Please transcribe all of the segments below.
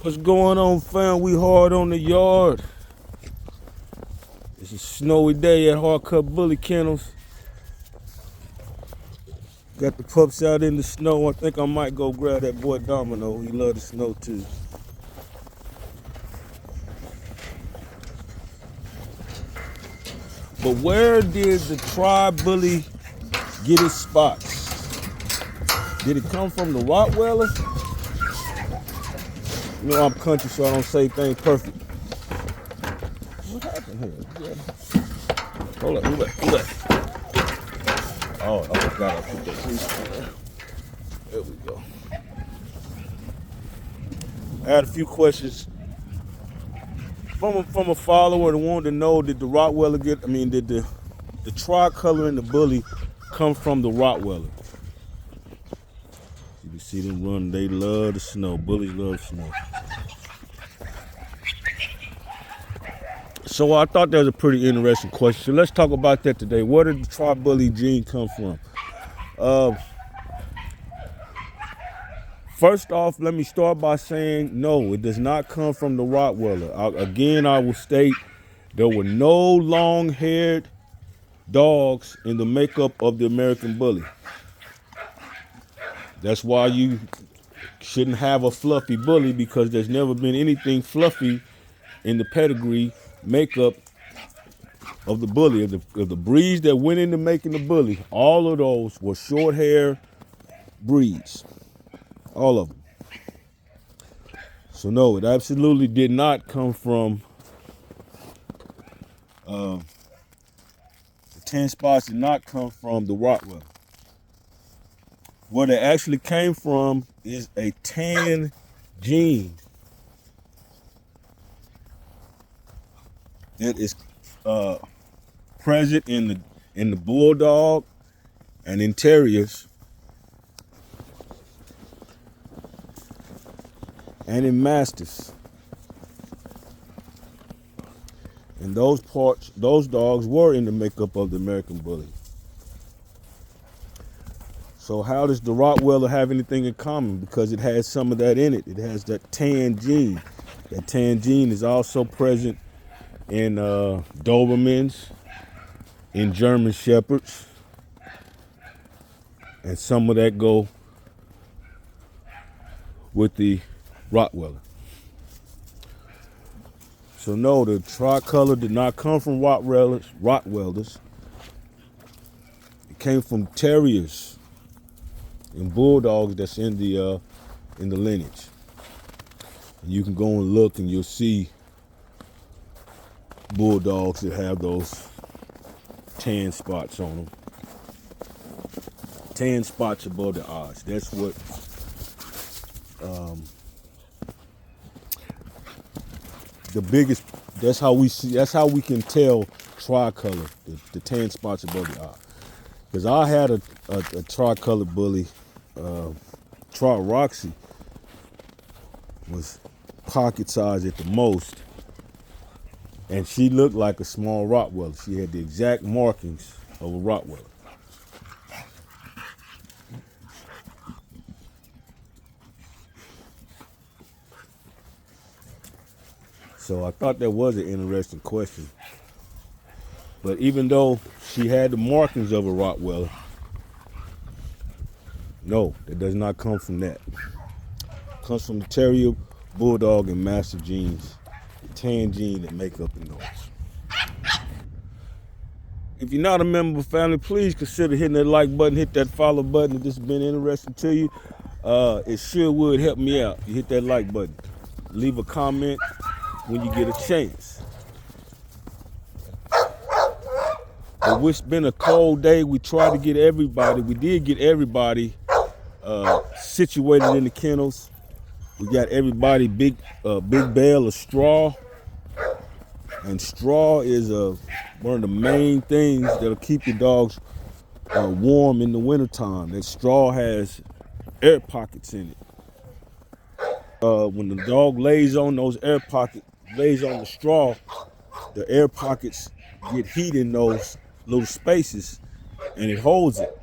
What's going on, fam? We hard on the yard. It's a snowy day at Hard Cut Bully Kennels. Got the pups out in the snow. I think I might go grab that boy Domino. He love the snow too. But where did the tri-bully get its spots? Did it come from the Rottweiler? You know I'm country, so I don't say things perfect. What happened here? Yeah. Hold up, move that. Oh, I forgot I put that grease in there. There we go. I had a few questions from a follower that wanted to know, did the Rottweiler did the tricolor and the bully come from the Rottweiler? You can see them run, they love the snow. Bullies love snow. So I thought that was a pretty interesting question. So let's talk about that today. Where did the tri-bully gene come from? First off, let me start by saying no, it does not come from the Rottweiler. Again, I will state there were no long-haired dogs in the makeup of the American Bully. That's why you shouldn't have a fluffy bully, because there's never been anything fluffy in the pedigree makeup of the bully. Of the breeds that went into making the bully, all of those were short hair breeds. All of them. So no, it absolutely did not come from the 10 spots did not come from the Rottweiler. What it actually came from is a tan gene that is present in the bulldog and in terriers and in mastiffs. And those dogs were in the makeup of the American Bully. So how does the Rottweiler have anything in common? Because it has some of that in it. It has that tan gene. That tan gene is also present in Dobermans, in German Shepherds, and some of that go with the Rottweiler. So no, the tricolor did not come from Rottweilers. It came from terriers and bulldogs that's in the lineage. And you can go and look and you'll see bulldogs that have those tan spots on them. Tan spots above the eyes. That's what the biggest, that's how we can tell tricolor, the tan spots above the eye. Because I had a tricolor bully, Tri Roxy, was pocket size at the most, and she looked like a small Rottweiler. She had the exact markings of a Rottweiler. So I thought that was an interesting question. But even though she had the markings of a Rottweiler, no, it does not come from that. It comes from the terrier, bulldog, and mastiff genes, the tan gene that make up in those. If you're not a member of the family, please consider hitting that like button, hit that follow button if this has been interesting to you. It sure would help me out. You hit that like button. Leave a comment when you get a chance. But it's been a cold day. We tried to get everybody. We did get everybody situated in the kennels. We got everybody big bale of straw. And straw is one of the main things that'll keep your dogs warm in the wintertime. That straw has air pockets in it. When the dog lays on those air pockets, lays on the straw, the air pockets get heat in those little spaces and it holds it.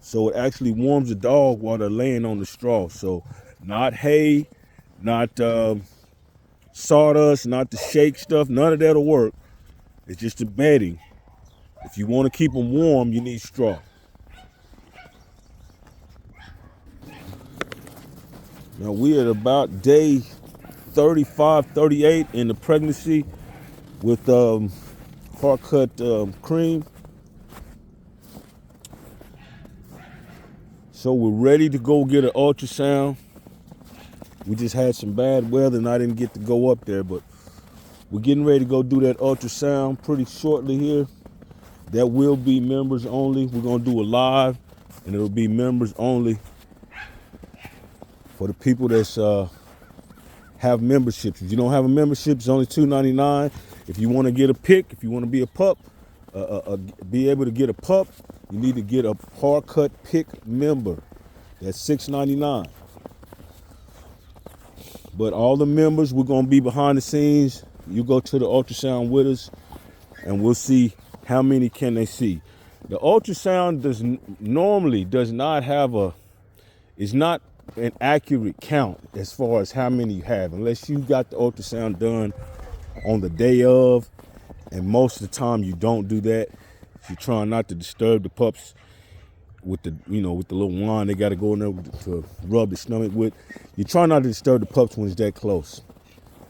So it actually warms the dog while they're laying on the straw. So not hay, not sawdust, not the shake stuff. None of that'll work. It's just the bedding. If you want to keep them warm, you need straw. Now we're at about day 35, 38 in the pregnancy with hard cut cream. So we're ready to go get an ultrasound. We just had some bad weather and I didn't get to go up there, but we're getting ready to go do that ultrasound pretty shortly here. That will be members only. We're gonna do a live and it'll be members only for the people that's have memberships. If you don't have a membership, it's only $2.99. If you want to get a pick, if you want to be a pup, be able to get a pup, you need to get a hard cut pick member. That's $6.99. But all the members, we're gonna be behind the scenes. You go to the ultrasound with us, and we'll see how many can they see. The ultrasound normally does not have it's not an accurate count as far as how many you have, unless you got the ultrasound done on the day of, and most of the time you don't do that. You're trying not to disturb the pups with the little wand they got to go in there to rub the stomach with. You try not to disturb the pups when it's that close.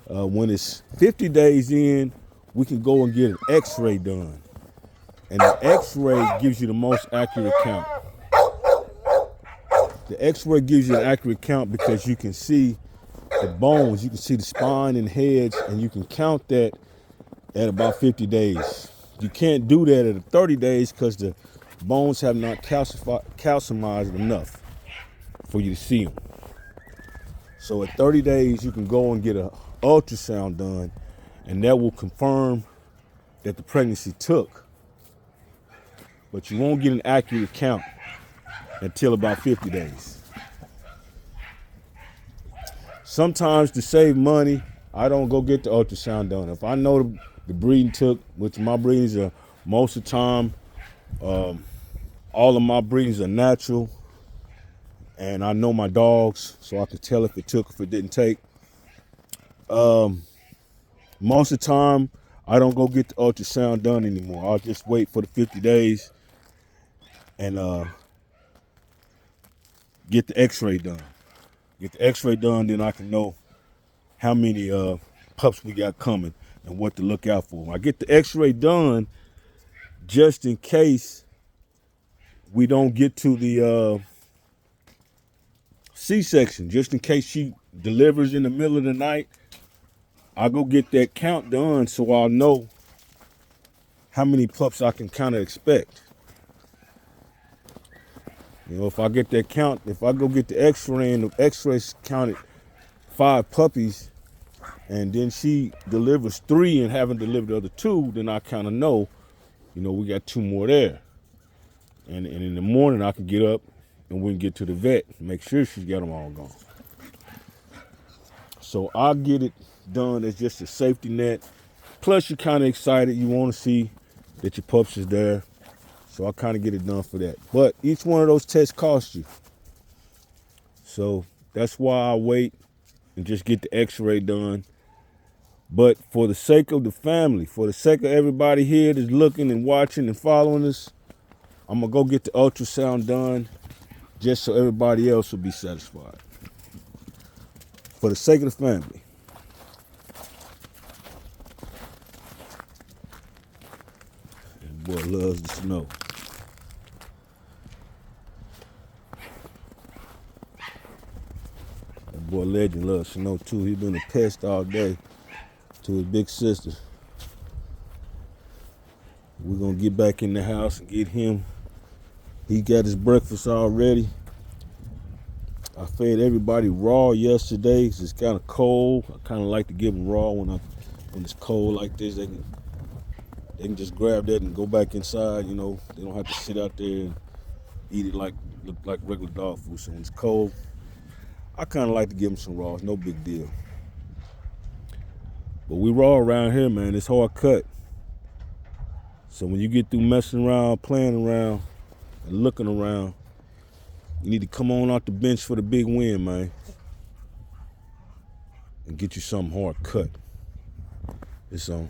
When it's 50 days in, we can go and get an x-ray done. And the x-ray gives you the most accurate count. The x-ray gives you an accurate count because you can see the bones, you can see the spine and heads, and you can count that at about 50 days. You can't do that at 30 days because the bones have not calciumized enough for you to see them. So at 30 days, you can go and get an ultrasound done, and that will confirm that the pregnancy took. But you won't get an accurate count until about 50 days. Sometimes to save money, I don't go get the ultrasound done. If I know the breeding took, which my breedings are most of the time, all of my breedings are natural, and I know my dogs, so I can tell if it took, if it didn't take. Most of the time, I don't go get the ultrasound done anymore. I'll just wait for the 50 days and get the x-ray done. Get the x-ray done, then I can know how many pups we got coming and what to look out for. I get the x-ray done just in case we don't get to the C-section, just in case she delivers in the middle of the night. I'll go get that count done so I'll know how many pups I can kind of expect. You know, if I get that count, if I go get the x-ray and the x-rays counted 5 puppies and then she delivers 3 and haven't delivered the other 2, then I kind of know, we got 2 more there. And in the morning I can get up and we can get to the vet and make sure she's got them all gone. So I'll get it done as just a safety net. Plus you're kind of excited. You want to see that your pups is there. So I kind of get it done for that. But each one of those tests costs you. So that's why I wait and just get the x-ray done. But for the sake of the family, for the sake of everybody here that's looking and watching and following us, I'm going to go get the ultrasound done just so everybody else will be satisfied. For the sake of the family. That boy loves the snow. That boy Legend loves snow too. He's been a pest all day to his big sister. We're going to get back in the house and get him. He got his breakfast already. I fed everybody raw yesterday because it's kind of cold. I kind of like to give them raw when it's cold like this. They can just grab that and go back inside. They don't have to sit out there and eat it look like regular dog food. So when it's cold, I kind of like to give them some raw. It's no big deal. But we raw around here, man. It's hard cut. So when you get through messing around, playing around, and looking around, you need to come on out the bench for the big win, man. and get you something hard cut. It's on.